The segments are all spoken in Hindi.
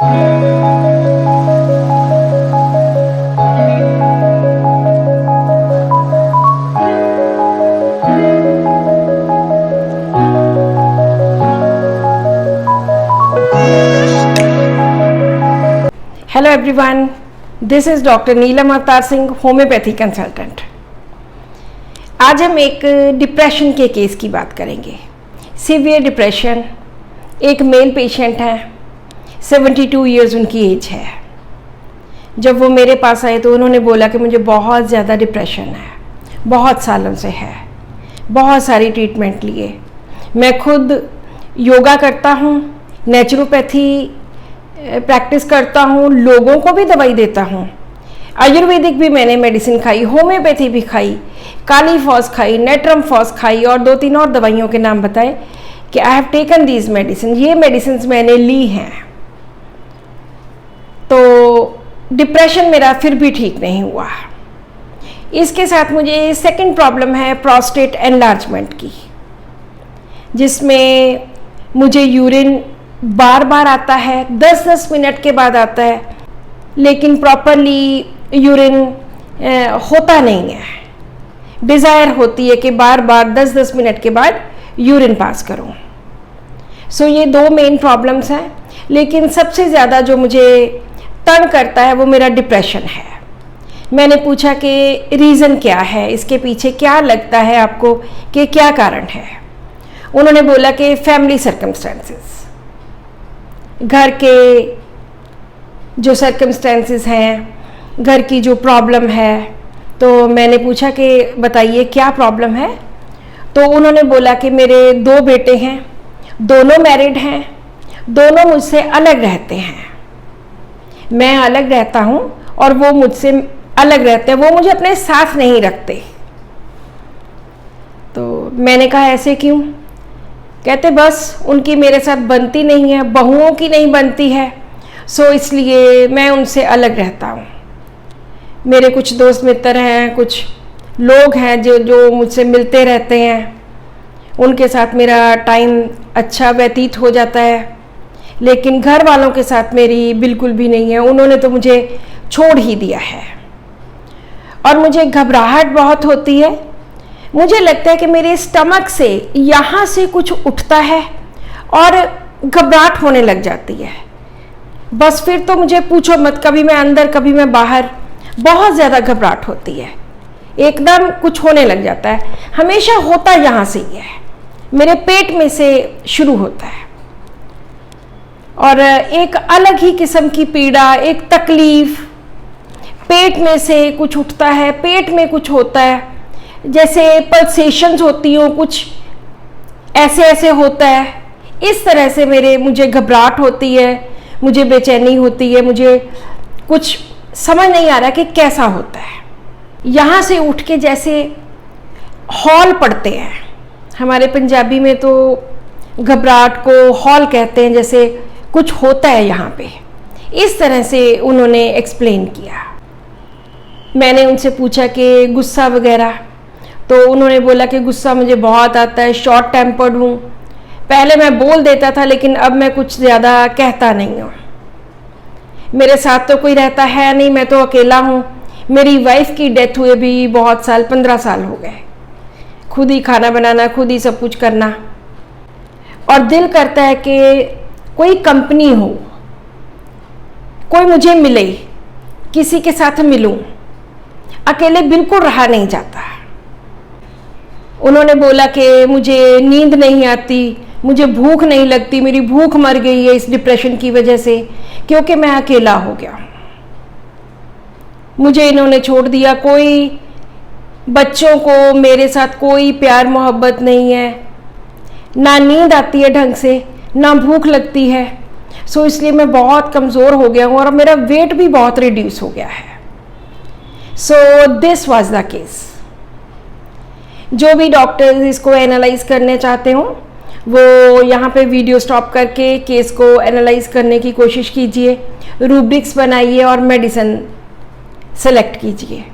Hello everyone, this is doctor Neelam Avtar Singh, homeopathy consultant. आज हम एक डिप्रेशन के केस की बात करेंगे। सीवियर डिप्रेशन, एक मेल पेशेंट है, 72 इयर्स उनकी एज है। जब वो मेरे पास आए तो उन्होंने बोला कि मुझे बहुत ज़्यादा डिप्रेशन है, बहुत सालों से है, बहुत सारी ट्रीटमेंट लिए। मैं खुद योगा करता हूँ, नेचुरोपैथी प्रैक्टिस करता हूँ, लोगों को भी दवाई देता हूँ, आयुर्वेदिक भी मैंने मेडिसिन खाई, होम्योपैथी भी खाई, काली फॉस खाई, नेट्रम फॉस खाई और 2-3 और दवाइयों के नाम बताए कि I have taken these medicine, ये मेडिसिन मैंने ली हैं। तो डिप्रेशन मेरा फिर भी ठीक नहीं हुआ। इसके साथ मुझे सेकंड प्रॉब्लम है प्रोस्टेट एनलार्जमेंट की, जिसमें मुझे यूरिन बार बार आता है, 10-10 मिनट के बाद आता है, लेकिन प्रॉपरली यूरिन होता नहीं है। डिज़ायर होती है कि बार बार 10-10 मिनट के बाद यूरिन पास करूं। सो ये 2 मेन प्रॉब्लम्स हैं, लेकिन सबसे ज़्यादा जो मुझे तंग करता है वो मेरा डिप्रेशन है। मैंने पूछा कि रीज़न क्या है, इसके पीछे क्या लगता है आपको कि क्या कारण है। उन्होंने बोला कि फैमिली सर्कमस्टेंसेस, घर के जो सर्कमस्टेंसेस हैं, घर की जो प्रॉब्लम है। तो मैंने पूछा कि बताइए क्या प्रॉब्लम है। तो उन्होंने बोला कि मेरे 2 बेटे हैं, दोनों मैरिड हैं, दोनों मुझसे अलग रहते हैं। मैं अलग रहता हूँ और वो मुझसे अलग रहते हैं, वो मुझे अपने साथ नहीं रखते। तो मैंने कहा ऐसे क्यों? कहते बस उनकी मेरे साथ बनती नहीं है, बहुओं की नहीं बनती है, सो इसलिए मैं उनसे अलग रहता हूँ। मेरे कुछ दोस्त मित्र हैं, कुछ लोग हैं जो मुझसे मिलते रहते हैं, उनके साथ मेरा टाइम अच्छा व्यतीत हो जाता है, लेकिन घर वालों के साथ मेरी बिल्कुल भी नहीं है। उन्होंने तो मुझे छोड़ ही दिया है और मुझे घबराहट बहुत होती है। मुझे लगता है कि मेरे स्टमक से यहाँ से कुछ उठता है और घबराहट होने लग जाती है। बस फिर तो मुझे पूछो मत, कभी मैं अंदर कभी मैं बाहर, बहुत ज़्यादा घबराहट होती है, एकदम कुछ होने लग जाता है। हमेशा होता यहाँ से ही है, मेरे पेट में से शुरू होता है और एक अलग ही किस्म की पीड़ा, एक तकलीफ, पेट में से कुछ उठता है, पेट में कुछ होता है, जैसे पल्सेशंस होती हो, कुछ ऐसे ऐसे होता है। इस तरह से मुझे घबराहट होती है, मुझे बेचैनी होती है, मुझे कुछ समझ नहीं आ रहा कि कैसा होता है। यहाँ से उठ के जैसे हॉल पड़ते हैं, हमारे पंजाबी में तो घबराहट को हॉल कहते हैं, जैसे कुछ होता है यहाँ पे। इस तरह से उन्होंने एक्सप्लेन किया। मैंने उनसे पूछा कि गुस्सा वगैरह, तो उन्होंने बोला कि गुस्सा मुझे बहुत आता है, शॉर्ट टेम्पर्ड हूँ। पहले मैं बोल देता था, लेकिन अब मैं कुछ ज़्यादा कहता नहीं हूँ। मेरे साथ तो कोई रहता है नहीं, मैं तो अकेला हूँ। मेरी वाइफ की डेथ हुए भी बहुत साल, 15 साल हो गए। खुद ही खाना बनाना, खुद ही सब कुछ करना, और दिल करता है कि कोई कंपनी हो, कोई मुझे मिले, किसी के साथ मिलूं। अकेले बिल्कुल रहा नहीं जाता। उन्होंने बोला कि मुझे नींद नहीं आती, मुझे भूख नहीं लगती, मेरी भूख मर गई है इस डिप्रेशन की वजह से, क्योंकि मैं अकेला हो गया। मुझे इन्होंने छोड़ दिया, कोई बच्चों को मेरे साथ कोई प्यार मोहब्बत नहीं है, ना नींद आती है ढंग से, ना भूख लगती है। सो इसलिए मैं बहुत कमज़ोर हो गया हूँ और मेरा वेट भी बहुत रिड्यूस हो गया है। So this was the case. जो भी डॉक्टर्स इसको एनालाइज करने चाहते हो, वो यहाँ पे वीडियो स्टॉप करके केस को एनालाइज करने की कोशिश कीजिए, रूब्रिक्स बनाइए और मेडिसिन सेलेक्ट कीजिए।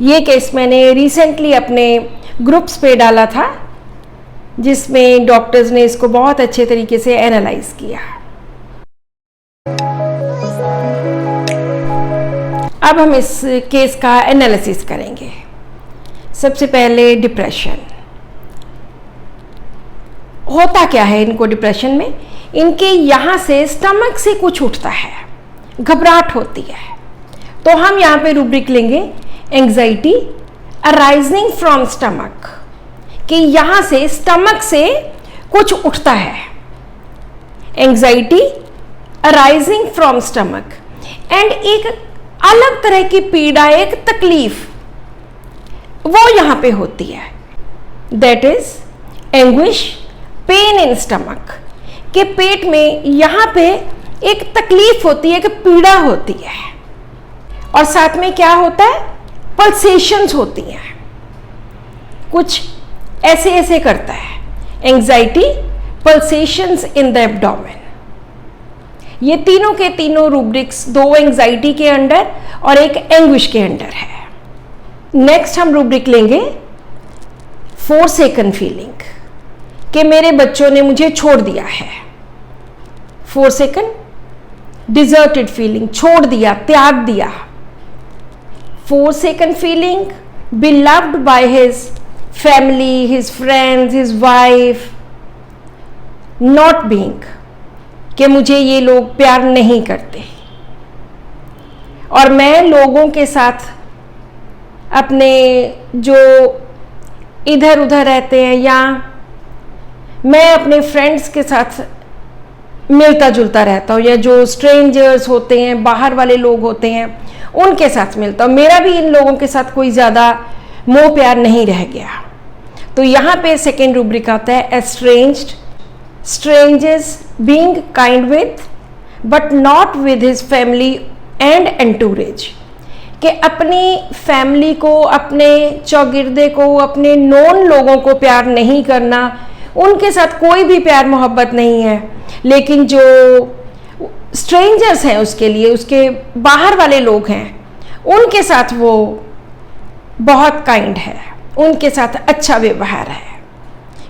ये केस मैंने रिसेंटली अपने ग्रुप्स पे डाला था, जिसमें डॉक्टर्स ने इसको बहुत अच्छे तरीके से एनालाइज किया। अब हम इस केस का एनालिसिस करेंगे। सबसे पहले डिप्रेशन। होता क्या है इनको डिप्रेशन में? इनके यहाँ से स्टमक से कुछ उठता है, घबराहट होती है। तो हम यहाँ पे रूब्रिक लेंगे एंग्जाइटी अराइजिंग फ्रॉम स्टमक, कि यहाँ से स्टमक से कुछ उठता है। Anxiety arising from stomach and एक अलग तरह की पीड़ा, एक तकलीफ वो यहाँ पे होती है। That is anguish, pain in stomach, के पेट में यहाँ पे एक तकलीफ होती है, कि पीड़ा होती है। और साथ में क्या होता है? पल्सेशंस होती हैं, कुछ ऐसे ऐसे करता है। Anxiety, pulsations in the abdomen. ये तीनों के तीनों रूब्रिक्स, दो एंग्जाइटी के अंडर और एक एंग्विश के अंडर है। नेक्स्ट हम रूब्रिक लेंगे फोरसेकन फीलिंग, कि मेरे बच्चों ने मुझे छोड़ दिया है। फोरसेकन, डिजर्टेड फीलिंग, छोड़ दिया, त्याग दिया। Forsaken feeling, beloved by his family, his friends, his wife, not being, कि मुझे ये लोग प्यार नहीं करते और मैं लोगों के साथ, अपने जो इधर उधर रहते हैं, या मैं अपने फ्रेंड्स के साथ मिलता जुलता रहता हूँ, या जो स्ट्रेंजर्स होते हैं, बाहर वाले लोग होते हैं, उनके साथ मिलता हूँ। मेरा भी इन लोगों के साथ कोई ज़्यादा मोह प्यार नहीं रह गया। तो यहाँ पे सेकेंड रूब्रिक आता है estranged, strangers being kind with but not with his family and entourage, कि अपनी फैमिली को, अपने चौगिरदे को, अपने नोन लोगों को प्यार नहीं करना, उनके साथ कोई भी प्यार मोहब्बत नहीं है, लेकिन जो स्ट्रेंजर्स हैं उसके लिए, उसके बाहर वाले लोग हैं, उनके साथ वो बहुत काइंड है, उनके साथ अच्छा व्यवहार है,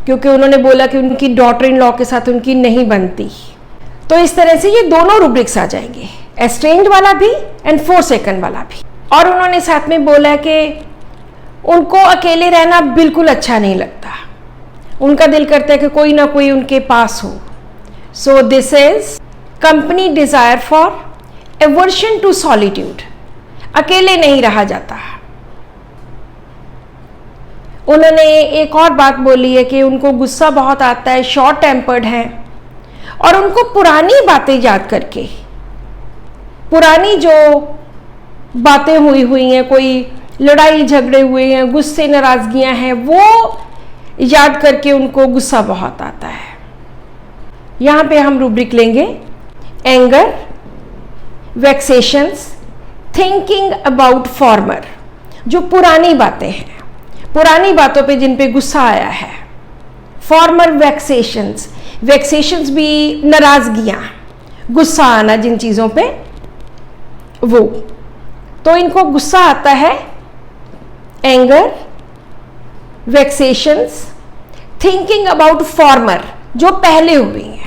क्योंकि उन्होंने बोला कि उनकी डॉटर इन लॉ के साथ उनकी नहीं बनती। तो इस तरह से ये दोनों रूब्रिक्स आ जाएंगे, एस्ट्रेंज्ड वाला भी एंड फोरसेकन वाला भी। और उन्होंने साथ में बोला कि उनको अकेले रहना बिल्कुल अच्छा नहीं लगता, उनका दिल करता है कि कोई ना कोई उनके पास हो। So this is company desire for aversion to solitude, अकेले नहीं रहा जाता। उन्होंने एक और बात बोली है कि उनको गुस्सा बहुत आता है, शॉर्ट टेम्पर्ड हैं, और उनको पुरानी बातें याद करके, पुरानी जो बातें हुई हैं, कोई लड़ाई झगड़े हुए हैं, गुस्से नाराजगियां हैं, वो याद करके उनको गुस्सा बहुत आता है। यहाँ पे हम रूब्रिक लेंगे एंगर, वेक्सेशंस, थिंकिंग अबाउट फॉर्मर, जो पुरानी बातें हैं, पुरानी बातों पे जिन पे गुस्सा आया है। फॉर्मर वेक्सेशंस, वेक्सेशंस भी नाराजगियां, गुस्सा आना जिन चीज़ों पे, वो। तो इनको गुस्सा आता है, एंगर, वेक्सेशंस, थिंकिंग अबाउट फॉर्मर, जो पहले हुई हैं।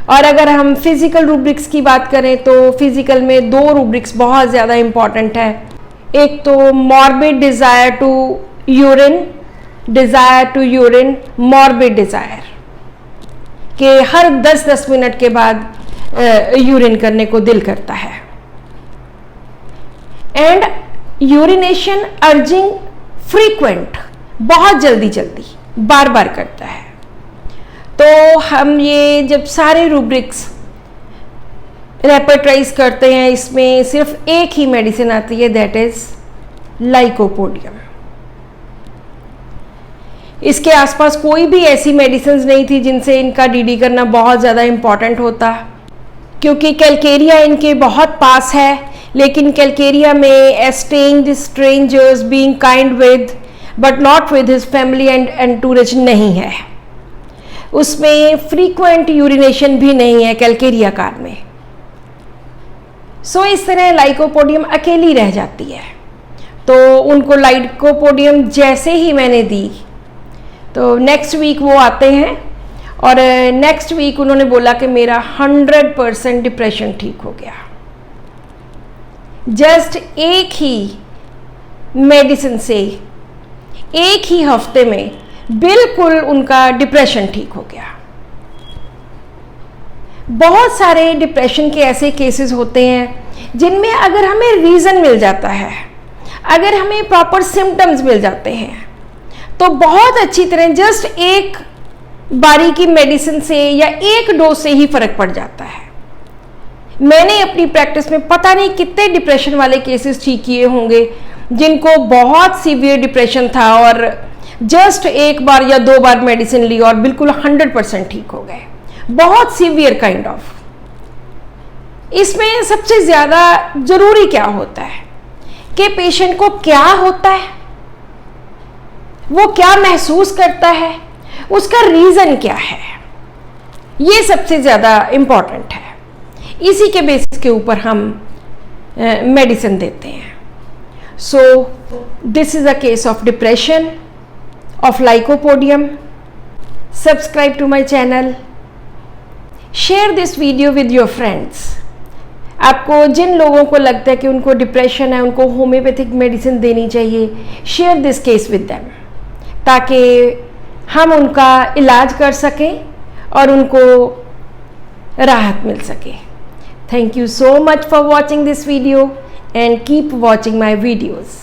और अगर हम फिजिकल रूब्रिक्स की बात करें तो फिजिकल में दो रूब्रिक्स बहुत ज़्यादा इंपॉर्टेंट है। एक तो morbid desire to urine, desire to urine, morbid desire, कि हर 10-10 मिनट के बाद यूरिन करने को दिल करता है। एंड यूरिनेशन अर्जिंग फ्रीक्वेंट, बहुत जल्दी जल्दी बार बार करता है। तो हम ये जब सारे रूब्रिक्स रेपर्टाइज करते हैं, इसमें सिर्फ एक ही मेडिसिन आती है, दैट इज लाइकोपोडियम। इसके आसपास कोई भी ऐसी मेडिसिन नहीं थी जिनसे इनका डीडी करना बहुत ज़्यादा इम्पॉर्टेंट होता, क्योंकि कैलकेरिया इनके बहुत पास है, लेकिन कैलकेरिया में estranged, strangers, being kind with but not with his family and entourage नहीं है। उसमें फ्रीक्वेंट यूरिनेशन भी नहीं है कैलकेरिया कार में। सो इस तरह लाइकोपोडियम अकेली रह जाती है। तो उनको लाइकोपोडियम जैसे ही मैंने दी, तो नेक्स्ट वीक वो आते हैं, और नेक्स्ट वीक उन्होंने बोला कि मेरा 100% डिप्रेशन ठीक हो गया। जस्ट एक ही मेडिसिन से एक ही हफ्ते में बिल्कुल उनका डिप्रेशन ठीक हो गया। बहुत सारे डिप्रेशन के ऐसे केसेस होते हैं जिनमें अगर हमें रीज़न मिल जाता है, अगर हमें प्रॉपर सिम्टम्स मिल जाते हैं, तो बहुत अच्छी तरह जस्ट एक बारी की मेडिसिन से या एक डोज से ही फर्क पड़ जाता है। मैंने अपनी प्रैक्टिस में पता नहीं कितने डिप्रेशन वाले केसेस ठीक किए होंगे जिनको बहुत सीवियर डिप्रेशन था और जस्ट एक बार या 2 बार मेडिसिन ली और बिल्कुल 100% ठीक हो गए। बहुत सीवियर काइंड ऑफ। इसमें सबसे ज़्यादा ज़रूरी क्या होता है कि पेशेंट को क्या होता है, वो क्या महसूस करता है, उसका रीज़न क्या है, ये सबसे ज़्यादा इम्पॉर्टेंट है। इसी के बेसिस के ऊपर हम मेडिसिन देते हैं। So this is a case of depression of lycopodium. Subscribe to my channel. Share this video with your friends. आपको जिन लोगों को लगता है कि उनको डिप्रेशन है, उनको होम्योपैथिक मेडिसिन देनी चाहिए, share this case with them, ताकि हम उनका इलाज कर सकें और उनको राहत मिल सके। Thank you so much for watching this video and keep watching my videos.